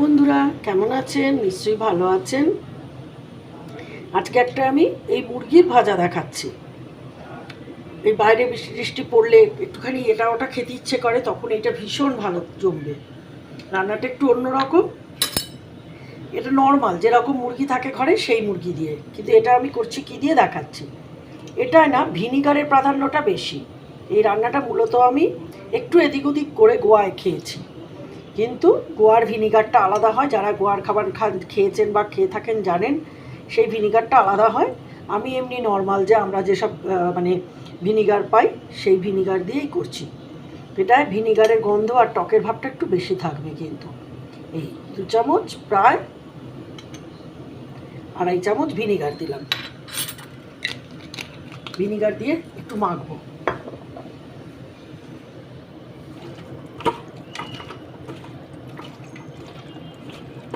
বন্ধুরা কেমন আছেন? নিশ্চয়ই ভালো আছেন। আজকে একটা আমি এই মুরগির ভাজা দেখাচ্ছি। এই বাইরে বৃষ্টি টিষ্টি পড়লে একটুখানি এটা ওটা খেতে ইচ্ছে করে, তখন এটা ভীষণ ভালো জমবে। রান্নাটা একটু অন্যরকম। এটা নর্মাল যেরকম মুরগি থাকে ঘরে সেই মুরগি দিয়ে, কিন্তু এটা আমি করছি কি দিয়ে দেখাচ্ছি। এটায় না ভিনিগারের প্রাধান্যটা বেশি। এই রান্নাটা মূলত আমি একটু এদিক ওদিক করে গোয়ায় খেয়েছি, কিন্তু গোয়ার ভিনিগারটা আলাদা হয়। যারা গোয়ার খাবার খেয়েছেন বা খেয়ে থাকেন জানেন, সেই ভিনিগারটা আলাদা হয়। আমি এমনি নর্মাল যে আমরা যেসব মানে ভিনিগার পাই সেই ভিনিগার দিয়েই করছি। এটায় ভিনিগারের গন্ধ আর টকের ভাবটা একটু বেশি থাকবে। কিন্তু এই 2 চামচ, প্রায় 2.5 চামচ ভিনিগার দিলাম। ভিনিগার দিয়ে একটু মাখবো।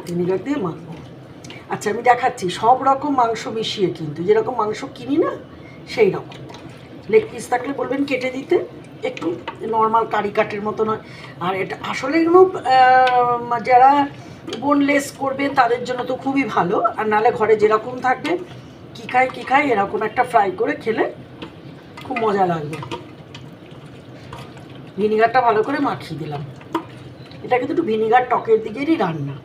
ভিনিগার দিয়ে মাখবো। আচ্ছা, আমি দেখাচ্ছি সব রকম মাংস মিশিয়ে, কিন্তু যেরকম মাংস কিনি না সেই রকম। লেগ পিস থাকলে বলবেন কেটে দিতে, একটু নর্মাল কারি কাটের মতো নয়। আর এটা আসলে এগুলো যারা বোনলেস করবেন তাদের জন্য তো খুবই ভালো। আর নাহলে ঘরে যেরকম থাকবে কী খাই এরকম একটা ফ্রাই করে খেলে খুব মজা লাগবে। ভিনিগারটা ভালো করে মাখিয়ে দিলাম। এটা কিন্তু একটু ভিনিগার টকের দিকেরই রান্না।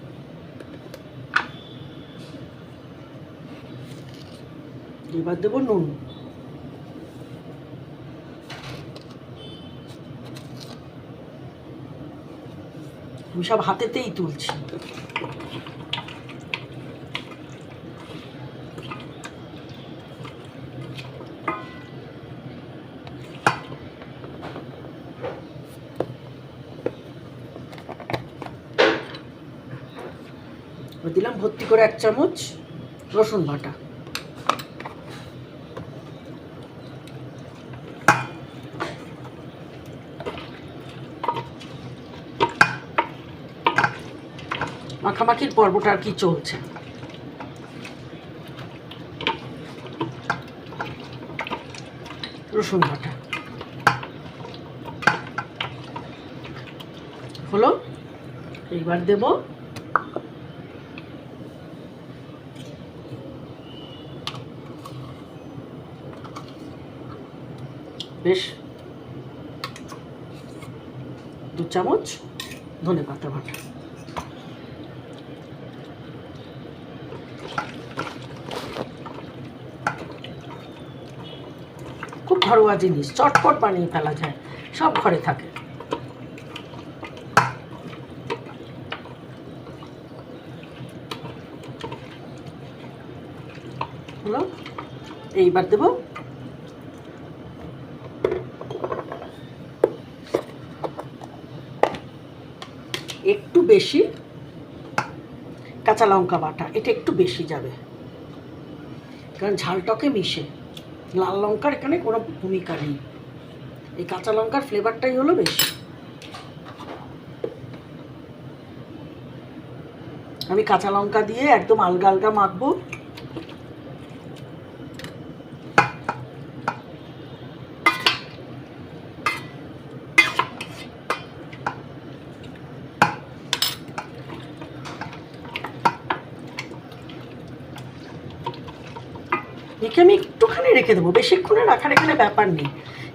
এবার দেবো নুন। আমি সব হাতেতেই তুলছি। দিলাম ভর্তি করে 1 চামচ রসুন বাটা। মাখামাখির পর্বটা আর কি চলছে। রসুন বাটা হলো। এইবার দেব বেশ 2 চামচ ধনে পাতা বাটা। খুব ঘরোয়া জিনিস, চটপট বানিয়ে ফেলা যায়, সব ঘরে থাকে। হলো। এইবার দেব একটু বেশি কাঁচা লঙ্কা বাটা। এটা একটু বেশি যাবে, কারণ ঝালটকে মিশে লাল লঙ্কার এখানে কোনো ভূমিকা নেই। এই কাঁচা লঙ্কার ফ্লেভারটাই হলো বেশি। আমি কাঁচা লঙ্কা দিয়ে একদম আলগা আলগা মাখবো। একে আমি একটুখানি রেখে দেবো, বেশিক্ষণে রাখার এখানে ব্যাপার নেই।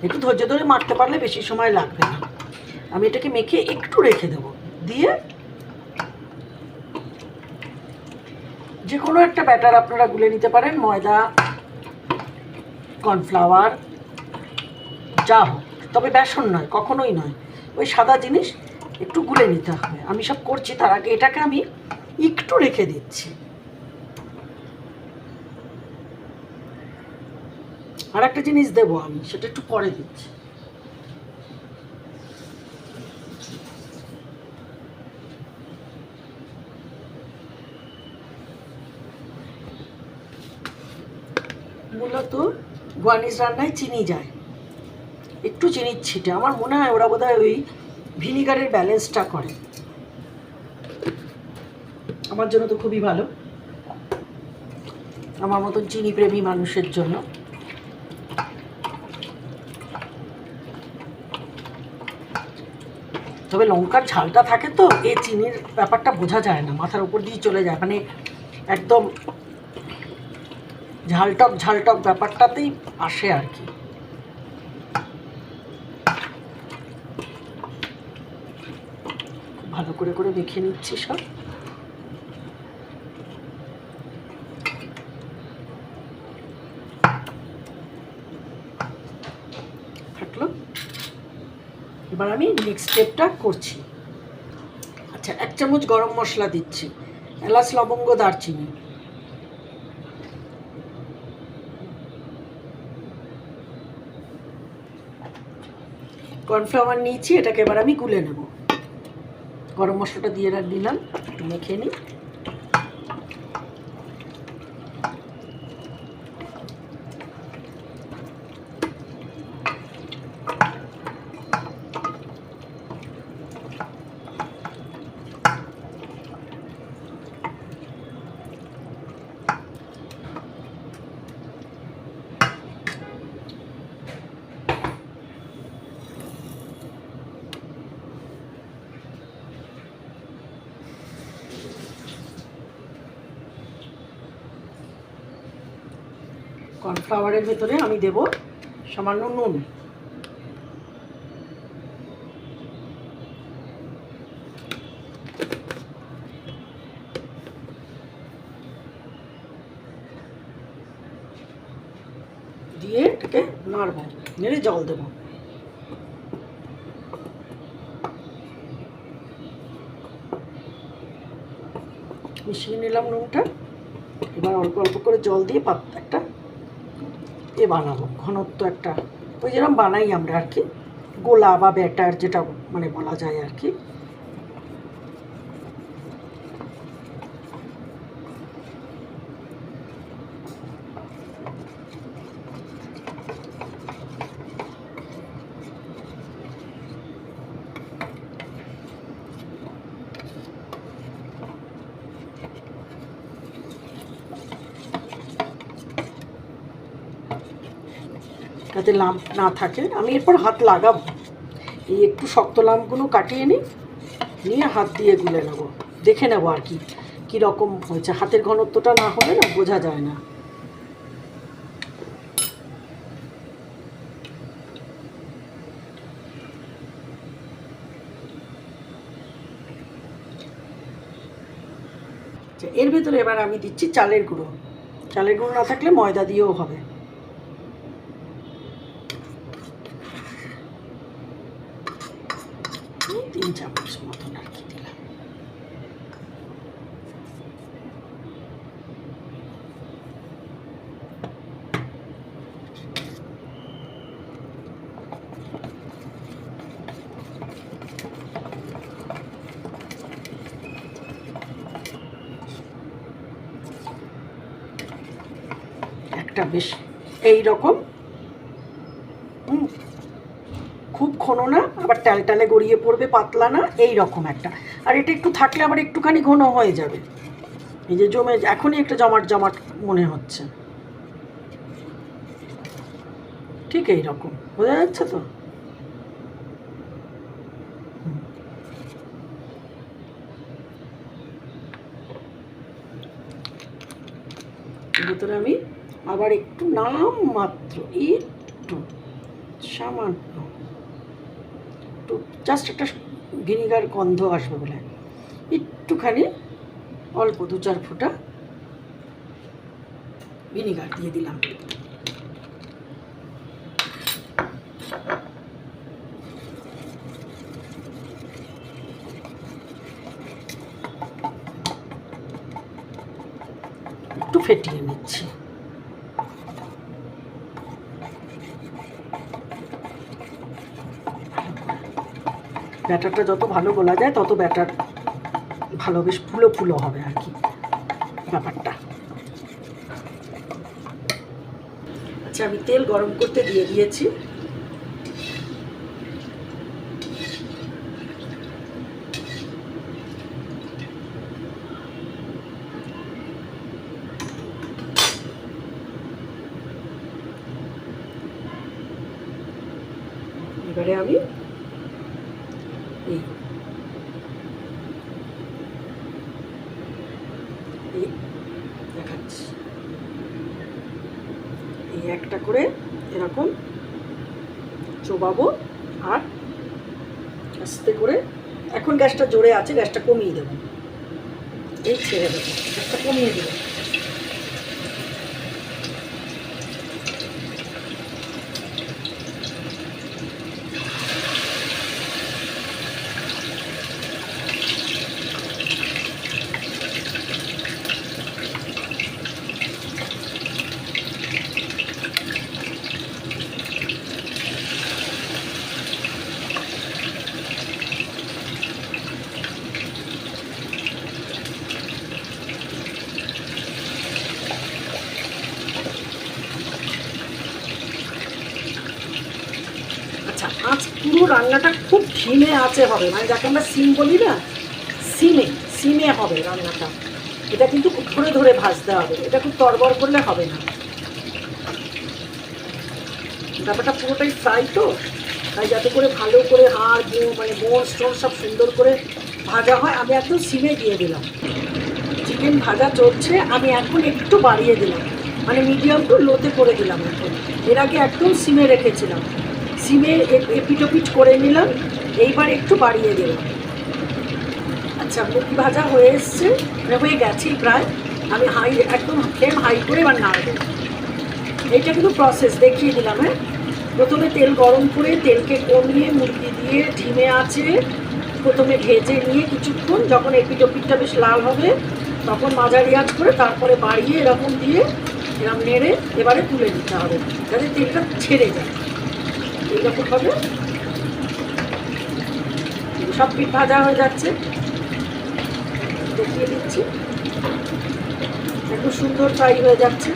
একটু ধৈর্য ধরে মাখতে পারলে বেশি সময় লাগবে না। আমি এটাকে মেখে একটু রেখে দেবো, দিয়ে যে কোনো একটা ব্যাটার আপনারা গুলে নিতে পারেন। ময়দা, কর্নফ্লাওয়ার, যা হোক, তবে বেসন নয়, কখনোই নয়। ওই সাদা জিনিস একটু গুলে নিতে হবে। আমি সব করছি তার আগে এটাকে আমি একটু রেখে দিচ্ছি। আর একটা জিনিস দেবো আমি, সেটা একটু পরে দিচ্ছি। মূলত গোয়ানিজ রান্নায় চিনি যায়, একটু চিনির ছিটে। আমার মনে হয় ওরা বোধহয় ওই ভিনিগারের ব্যালেন্সটা করে। আমার জন্য তো খুবই ভালো, আমার মতন চিনি প্রেমী মানুষের জন্য। তবে লঙ্কার ঝালটা থাকে তো এই চিনির ব্যাপারটা বোঝা যায় না, মাথার উপর দিয়ে চলে যায়, মানে একদম ঝালটক ঝালটক ব্যাপারটাতেই আসে আর কি। ভালো করে করে মেখে নিচ্ছি সব। থাকলো, এবার আমি নেক্সট স্টেপটা করছি। আচ্ছা, 1 চামচ গরম মশলা দিচ্ছি, এলাচ লবঙ্গ দারচিনি, কর্নফ্লাওয়ার নিয়েছি, এটাকে এবার আমি গুলে নেব। গরম মশলাটা দিয়ে দিলাম, একটু মেখে নিই। কর্নফ্লাওয়ারের ভেতরে আমি দেব সামান্য নুন, দিয়ে এটাকে নাড়ব, নেড়ে জল দেব। মিশিয়ে নিলাম নুনটা, এবার অল্প অল্প করে জল দিয়ে একটা বানাবো, ঘনত্ব একটা, ওই যেরকম বানাই আমরা আর কি, গোলা বা ব্যাটার যেটা মানে বলা যায় আর কি। যাতে লাম্প না থাকে, আমি এরপর হাত লাগাবো। এই একটু শক্ত লাম্পগুলো কাটিয়ে নিয়ে হাত দিয়ে গুলে নেব, দেখে নেবো আর কি কীরকম হয়েছে। হাতের ঘনত্বটা না হলে না বোঝা যায় না। এর ভেতরে এবার আমি দিচ্ছি চালের গুঁড়ো। চালের গুঁড়ো না থাকলে ময়দা দিয়েও হবে। তিন চামচ মতন আর কি দিলাম। একটা বেশ এই রকম, খুব ঘন না আবার টালটালে গড়িয়ে পড়বে, পাতলা না, এই রকম একটা। আর এটা একটু থাকলে আবার একটুখানি ঘন হয়ে যাবে। এই যে জমে এখনই একটা জমাট জমাট মনে হচ্ছে, ঠিক এই রকম বোঝা যাচ্ছে তো। ভেতরে আমি আবার একটু নাম মাত্র একটু সামান্য একটু জাস্ট একটা ভিনিগার গন্ধ আসবে বলে একটুখানি অল্প 2-4 ফোঁটা ভিনিগার দিয়ে দিলাম। একটু ফেটিয়ে নিচ্ছি। ব্যাটারটা যত ভালো গোলা যায় তত ব্যাটার ভালো বেশ ফুলো ফুলো হবে আর কি ব্যাপারটা। আচ্ছা, আমি তেল গরম করতে দিয়ে দিয়েছি। এবারে আমি এই এই দেখাচ্ছি, এই একটা করে এরকম চোবাবো আর আস্তে করে, এখন গ্যাসটা জোরে আছে, গ্যাসটা কমিয়ে দেবো, এই ছেড়ে দেবো, গ্যাসটা কমিয়ে দেবো। আচ্ছা, আঁচ পুরো রান্নাটা খুব ধিমে আঁচে হবে, মানে যাকে আমরা সিম বলি না, সিমে সিমে হবে রান্নাটা। এটা কিন্তু খুব ধরে ধরে ভাজতে হবে, এটা খুব তরবর করলে হবে না। ব্যাপারটা পুরোটাই ফ্রাই তো, তাই যাতে করে ভালো করে হাড় মানে বোন স্টোন সব সুন্দর করে ভাজা হয়। আমি একদম সিমে দিয়ে দিলাম, চিকেন ভাজা চলছে, আমি এখন একটু বাড়িয়ে দিলাম, মানে মিডিয়াম টু লোতে করে দিলাম এখন। এর আগে একদম সিমে রেখেছিলাম, সিমে এপিটোপিট করে নিলাম, এইবার একটু বাড়িয়ে দিলাম। আচ্ছা, মুরগি ভাজা হয়ে এসছে, হয়ে গেছেই প্রায়। আমি একদম ফ্লেম হাই করে এবার নাড়বো। এইটা কিন্তু প্রসেস দেখিয়ে দিলাম। হ্যাঁ, প্রথমে তেল গরম করে তেলকে কমিয়ে মুরগি দিয়ে ধিমে আঁচে প্রথমে ভেজে নিয়ে কিছুক্ষণ, যখন এপিটোপিটটা বেশ লাল হবে তখন মাঝারি আঁচ করে তারপরে বাড়িয়ে এরকম দিয়ে এরকম নেড়ে এবারে তুলে দিতে হবে, যাতে তেলটা ছেড়ে যায়। এইরকমভাবে সব পিঠ ভাজা হয়ে যাচ্ছে, দেখিয়ে দিচ্ছি, একটু সুন্দর ফ্রাই হয়ে যাচ্ছে।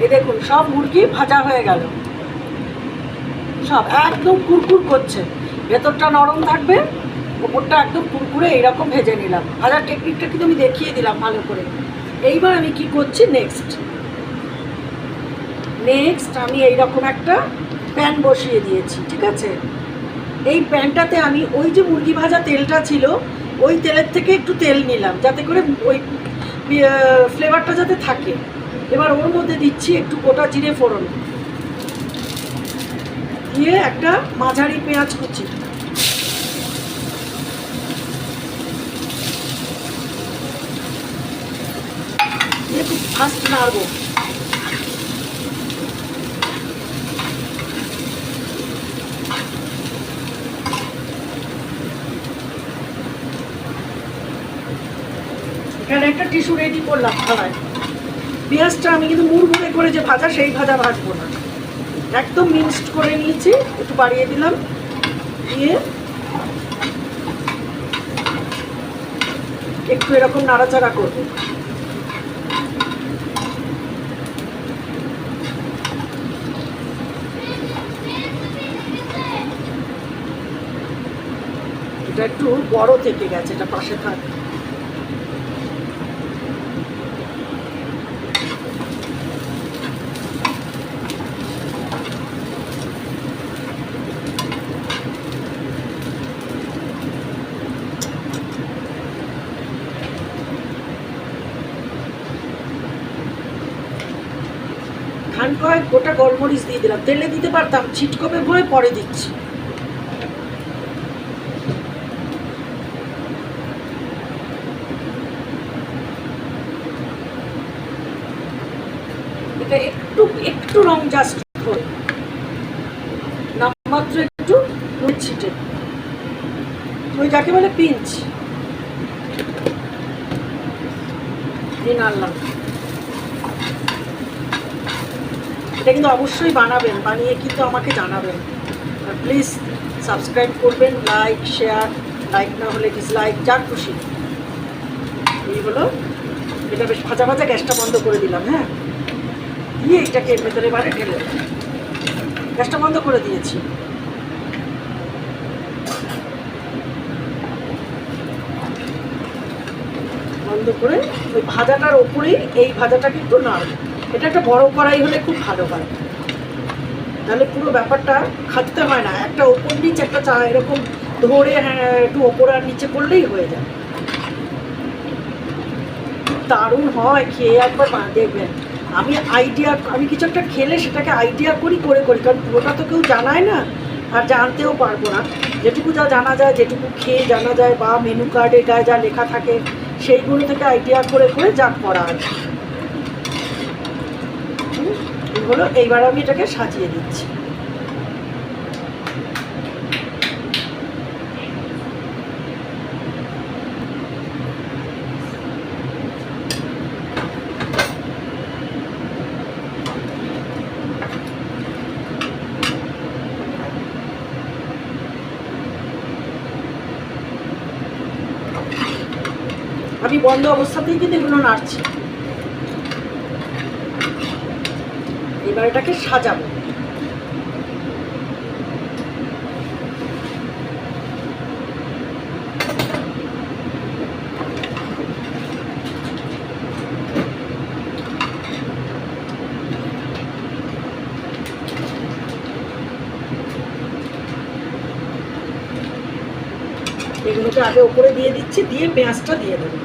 এই দেখুন, সব মুরগি ভাজা হয়ে গেল, সব একদম কুরকুর করছে, ভেতরটা নরম থাকবে, ওপরটা একদম কুরকুরে, এইরকম ভেজে নিলাম। ভাজার টেকনিকটা কিন্তু আমি দেখিয়ে দিলাম ভালো করে। এইবার আমি কি করছি, নেক্সট আমি এইরকম একটা প্যান বসিয়ে দিয়েছি, ঠিক আছে। এই প্যানটাতে আমি ওই যে মুরগি ভাজা তেলটা ছিল, ওই তেলের থেকে একটু তেল নিলাম, যাতে করে ওই ফ্লেভারটা যাতে থাকে। এবার ওর মধ্যে দিচ্ছি একটু গোটা জিরে ফোড়ন, দিয়ে একটা মাঝারি পেঁয়াজ কুচি, দিয়ে খুব ফাস্ট নাড়বো। এখানে একটা টিস্যু রেডি করলাম থালায়। পেঁয়াজটা আমি কিন্তু মুড়মুড়ে করে যে ভাজা, সেই ভাজা ভাজবো না, একদম মিক্সড করে নিয়েছি, একটু বাড়িয়ে দিলাম, দিয়ে একটু এরকম নাড়াচাড়া করবো। এটা একটু বড় থেকে গেছে, এটা পাশে থাক। খান কয়েক গোটা গোলমরিচ দিয়ে দিলাম, তেলে দিতে পারতাম, ছিটকবে ভয়ে পরে দিচ্ছি। এটা একটু একটু রং জাস্ট হয়, নামমাত্র একটু ছিটে, ওই যাকে বলে পিঞ্চ দিয়ে নাড়লাম। এটা কিন্তু অবশ্যই বানাবেন, বানিয়ে কিন্তু আমাকে জানাবেন। আর প্লিজ সাবস্ক্রাইব করবেন, লাইক শেয়ার, লাইক না হলে ডিসলাইক, যা খুশি। এই হলো, এটা বেশ ভাজা ভাজা, গ্যাসটা বন্ধ করে দিলাম। হ্যাঁ, দিয়ে এটাকে এর ভেতরে এবারে ঢেলে গ্যাসটা বন্ধ করে দিয়েছি। বন্ধ করে ওই ভাজাটার ওপরেই এই ভাজাটা কিন্তু নাড়ব। এটা একটা বড় কড়াই হলে খুব ভালো হয়, তাহলে পুরো ব্যাপারটা খাটতে হয় না, একটা ওপর নিচ একটা চা এরকম ধরে হ্যাঁ একটু ওপর আর নিচে করলেই হয়ে যায়। দারুণ হয়, খেয়ে একবার দেখবেন। আমি কিছু একটা খেলে সেটাকে আইডিয়া করি করে কারণ পুরোটা তো কেউ জানায় না, আর জানতেও পারবো না। যেটুকু যা জানা যায়, যেটুকু খেয়ে জানা যায়, বা মেনু কার্ডের গায়ে যা লেখা থাকে সেইগুলো থেকে আইডিয়া করে যা করা আর কি। হলো, এইবার আমি এটাকে সাজিয়ে দিচ্ছি। আমি বন্ধ অবস্থাতেই কিন্তু এগুলো নাড়ছি। এবার এটাকে সাজাবো। এগুলোকে আগে উপরে দিয়ে দিচ্ছি, দিয়ে পেঁয়াজটা দিয়ে দেবো।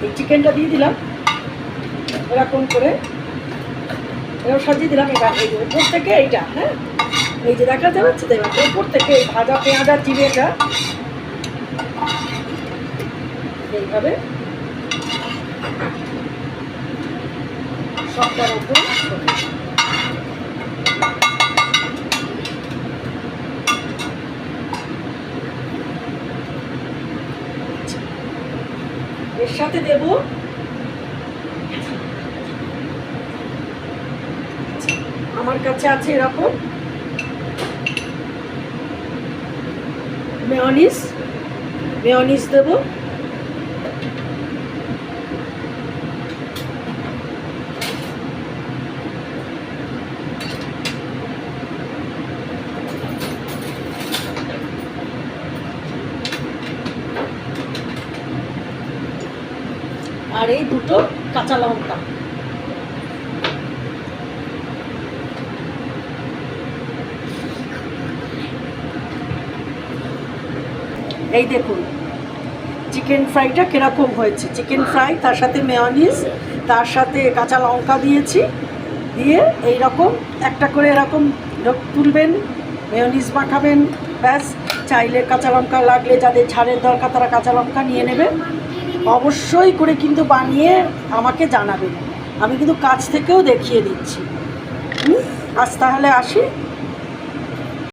এই চিকেনটা দিয়ে দিলাম এরকম করে, এবার সাজিয়ে দিলাম। এবার এই উপর থেকে এইটা, হ্যাঁ এই যে দেখা যাচ্ছে তো, এবার উপর থেকে এই ভাজা পেঁয়াজ আর জিরেটা এইভাবে সবটার উপর এর সাথে দেব আমার কাছে আছে এরকম মেয়োনিজ দেব। আর এই দুটো কাঁচা লঙ্কা, এই দেখুন চিকেন ফ্রাইটা কিরকম হয়েছে। চিকেন ফ্রাই, তার সাথে মেয়োনিজ, তার সাথে কাঁচা লঙ্কা দিয়েছি, দিয়ে এই রকম একটা করে এরকম তুলবেন, মেয়োনিজ মাখাবেন, ব্যাস। চাইলে কাঁচা লঙ্কা লাগলে যাদের ঝালের দরকার তারা কাঁচা লঙ্কা নিয়ে নেবে। অবশ্যই করে কিন্তু বানিয়ে আমাকে জানাবেন, আমি কিন্তু কাছ থেকেও দেখিয়ে দিচ্ছি। আজ তাহলে আসি।